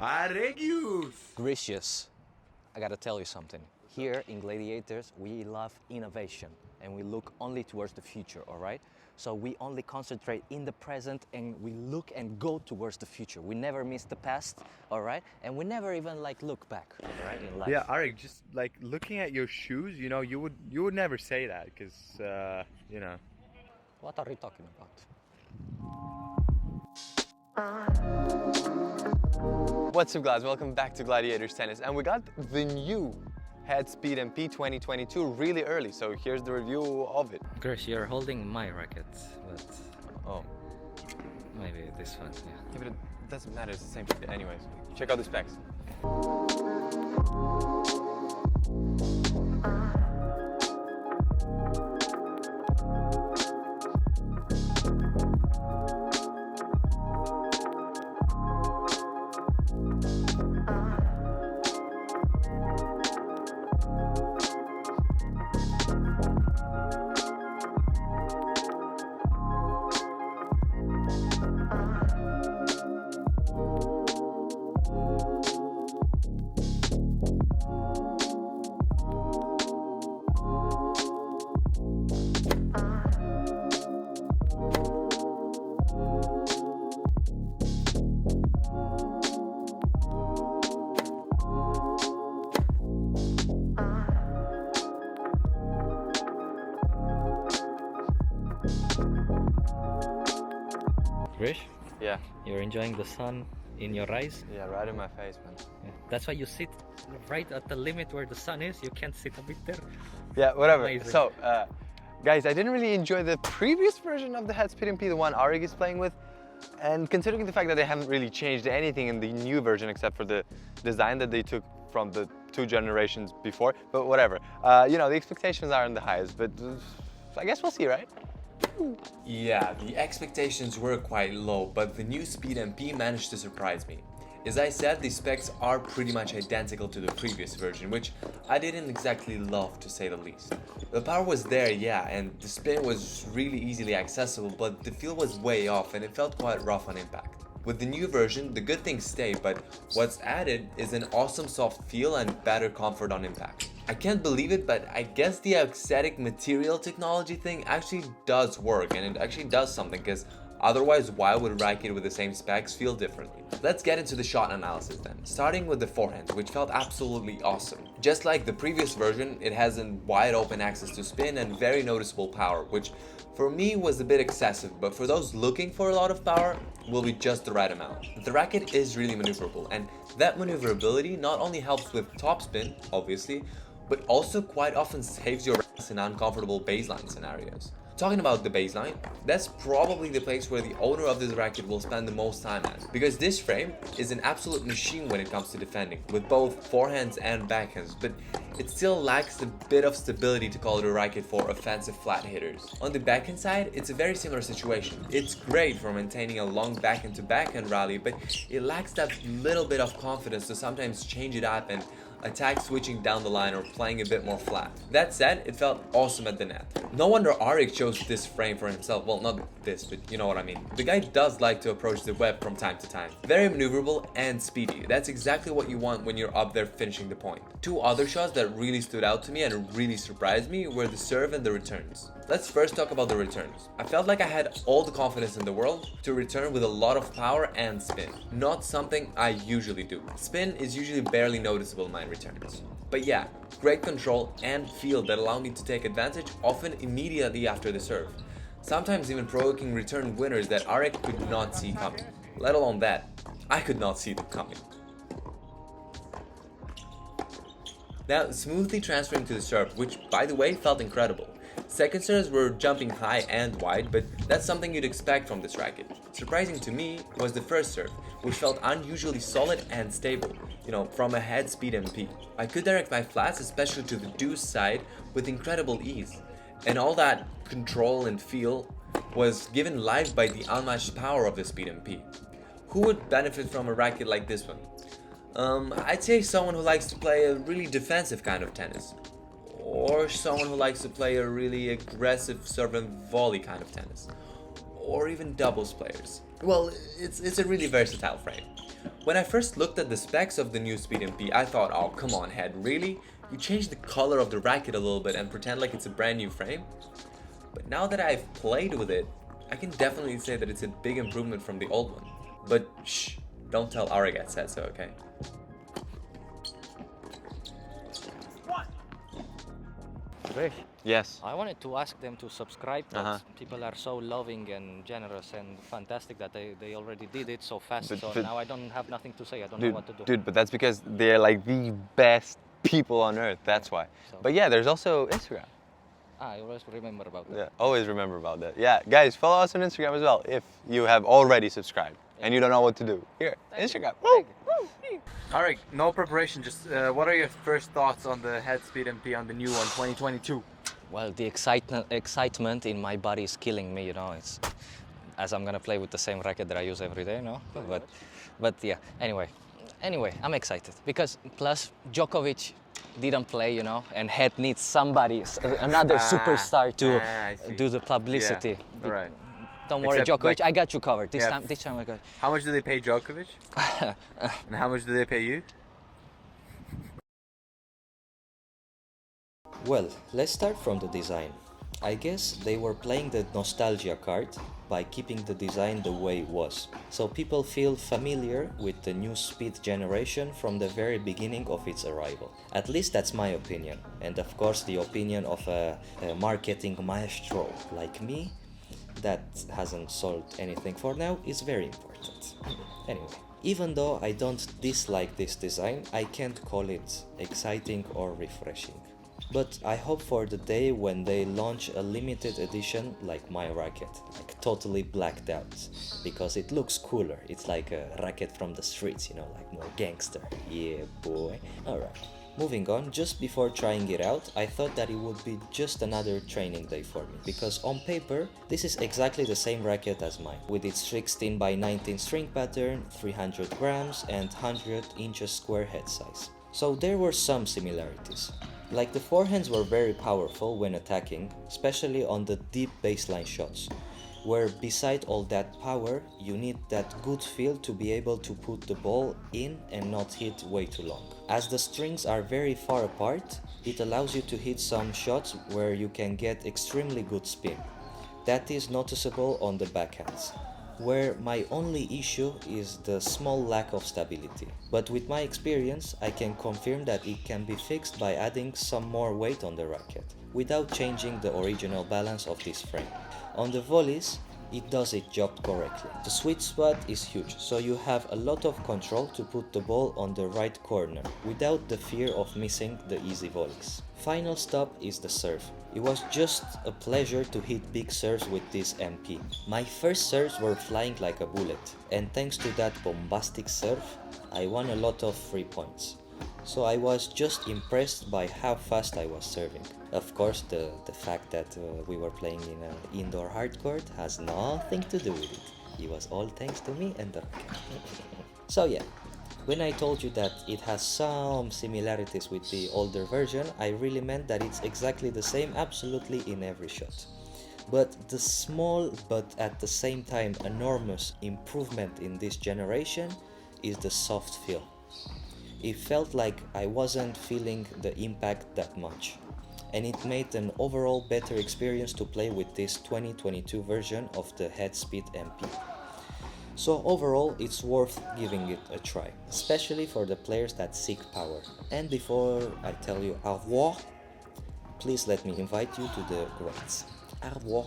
Areg. Grisha, I gotta tell you something. Here in Gladiators, we love innovation and we look only towards the future, all right? So we only concentrate in the present and we look and go towards the future. We never miss the past, all right? And we never even look back, all right, in life. Yeah, Areg, just looking at your shoes, you would never say that because What are you talking about? What's up guys, welcome back to Gladiators Tennis, and we got the new Headspeed MP 2022 really early, so here's the review of it. Grisha, you're holding my racket, but Oh, maybe this one, yeah. yeah, but it doesn't matter, it's the same shit anyways. Check out the specs. Grisha, Yeah, you're enjoying the sun in your eyes? yeah, right in my face, man. Yeah. That's why you sit right at the limit where the sun is. You can't sit a bit there. Yeah, whatever. Amazing. So, guys, I didn't really enjoy the previous version of the Headspeed MP, the one Areg is playing with. And considering the fact that they haven't really changed anything in the new version except for the design that they took from the 2 generations before, but whatever. The expectations aren't the highest, but I guess we'll see, right? Yeah, the expectations were quite low, but the new Speed MP managed to surprise me. As I said, the specs are pretty much identical to the previous version, which I didn't exactly love, to say the least. The power was there, yeah, and the spin was really easily accessible, but the feel was way off and it felt quite rough on impact. With the new version, the good things stay, but what's added is an awesome soft feel and better comfort on impact. I can't believe it, but I guess the Auxetic material technology thing actually does work, and it actually does something, because otherwise why would Racket with the same specs feel differently? Let's get into the shot analysis then, starting with the forehand, which felt absolutely awesome. Just like the previous version, it has a wide open access to spin and very noticeable power, which for me was a bit excessive, but for those looking for a lot of power, will be just the right amount. The racket is really maneuverable, and that maneuverability not only helps with topspin, obviously, but also quite often saves your ass in uncomfortable baseline scenarios. Talking about the baseline, that's probably the place where the owner of this racket will spend the most time at, because this frame is an absolute machine when it comes to defending, with both forehands and backhands, but it still lacks a bit of stability to call it a racket for offensive flat hitters. On the backhand side, it's a very similar situation. It's great for maintaining a long backhand to backhand rally, but it lacks that little bit of confidence to sometimes change it up and attack switching down the line or playing a bit more flat. That said, it felt awesome at the net. No wonder Areg chose this frame for himself. Well, not this, but you know what I mean. The guy does like to approach the web from time to time. Very maneuverable and speedy. That's exactly what you want when you're up there finishing the point. 2 other shots that really stood out to me and really surprised me were the serve and the returns. Let's first talk about the returns. I felt like I had all the confidence in the world to return with a lot of power and spin. Not something I usually do. Spin is usually barely noticeable in my returns. But yeah, great control and feel that allow me to take advantage often immediately after the serve. Sometimes even provoking return winners that Areg could not see coming. Let alone that, I could not see them coming. Now, smoothly transferring to the serve, which by the way felt incredible. Second serves were jumping high and wide, but that's something you'd expect from this racket. Surprising to me was the first serve, which felt unusually solid and stable, from a Headspeed MP. I could direct my flats, especially to the deuce side, with incredible ease. And all that control and feel was given life by the unmatched power of the Speed MP. Who would benefit from a racket like this one? I'd say someone who likes to play a really defensive kind of tennis. Or someone who likes to play a really aggressive serve and volley kind of tennis. Or even doubles players. Well, it's a really versatile frame. When I first looked at the specs of the new Speed MP, I thought, oh come on head, really? You changed the color of the racket a little bit and pretend like it's a brand new frame? But now that I've played with it, I can definitely say that it's a big improvement from the old one. But shh, don't tell Areg I said so, okay? Yes. I wanted to ask them to subscribe, but Uh-huh. people are so loving and generous and fantastic that they already did it so fast. But- so but- now I don't have nothing to say. I don't know Dude, what to do. dude, but that's because they're like the best people on earth. That's why. So- But yeah, there's also Instagram. I always remember about that. Yeah, always remember about that. Yeah, guys, follow us on Instagram as well if you have already subscribed and you don't know what to do. Here, Instagram. Woo! Alright, no preparation. Just what are your first thoughts on the headspeed MP on the new one, 2022? Well, the excitement in my body is killing me. You know, it's as I'm gonna play with the same racket that I use every day. No, but yeah. Anyway, I'm excited because plus Djokovic didn't play, you know, and head needs somebody, another superstar to I see. do the publicity. Yeah, alright. Don't worry, Except, Djokovic, like- I got you covered. This Yeah. time I got. How much do they pay Djokovic? And how much do they pay you? Well, let's start from the design. I guess they were playing the nostalgia card by keeping the design the way it was. So people feel familiar with the new speed generation from the very beginning of its arrival. At least that's my opinion. And of course the opinion of a marketing maestro like me that hasn't sold anything for now is very important. Anyway, even though I don't dislike this design, I can't call it exciting or refreshing. But I hope for the day when they launch a limited edition like my racket, like totally blacked out, because it looks cooler. It's like a racket from the streets, you know, like more gangster. Yeah, boy. Alright. Moving on, just before trying it out, I thought that it would be just another training day for me, because on paper, this is exactly the same racket as mine, with its 16 by 19 string pattern, 300 grams and 100 inches square head size. So there were some similarities. Like the forehands were very powerful when attacking, especially on the deep baseline shots, where beside all that power, you need that good feel to be able to put the ball in and not hit way too long. As the strings are very far apart, it allows you to hit some shots where you can get extremely good spin. That is noticeable on the backhands, where my only issue is the small lack of stability. But with my experience, I can confirm that it can be fixed by adding some more weight on the racket, without changing the original balance of this frame. On the volleys, it does its job correctly. The sweet spot is huge, so you have a lot of control to put the ball on the right corner, without the fear of missing the easy volleys. Final stop is the serve. It was just a pleasure to hit big serves with this MP. My first serves were flying like a bullet, and thanks to that bombastic serve, I won a lot of free points. So I was just impressed by how fast I was serving. Of course, the fact that we were playing in an indoor hardcourt has nothing to do with it. It was all thanks to me and the racket. So yeah, when I told you that it has some similarities with the older version, I really meant that it's exactly the same absolutely in every shot. But the small but at the same time enormous improvement in this generation is the soft feel. It felt like I wasn't feeling the impact that much, and it made an overall better experience to play with this 2022 version of the Headspeed MP. So overall, it's worth giving it a try, especially for the players that seek power. And before I tell you au revoir, please let me invite you to the grades. Au revoir.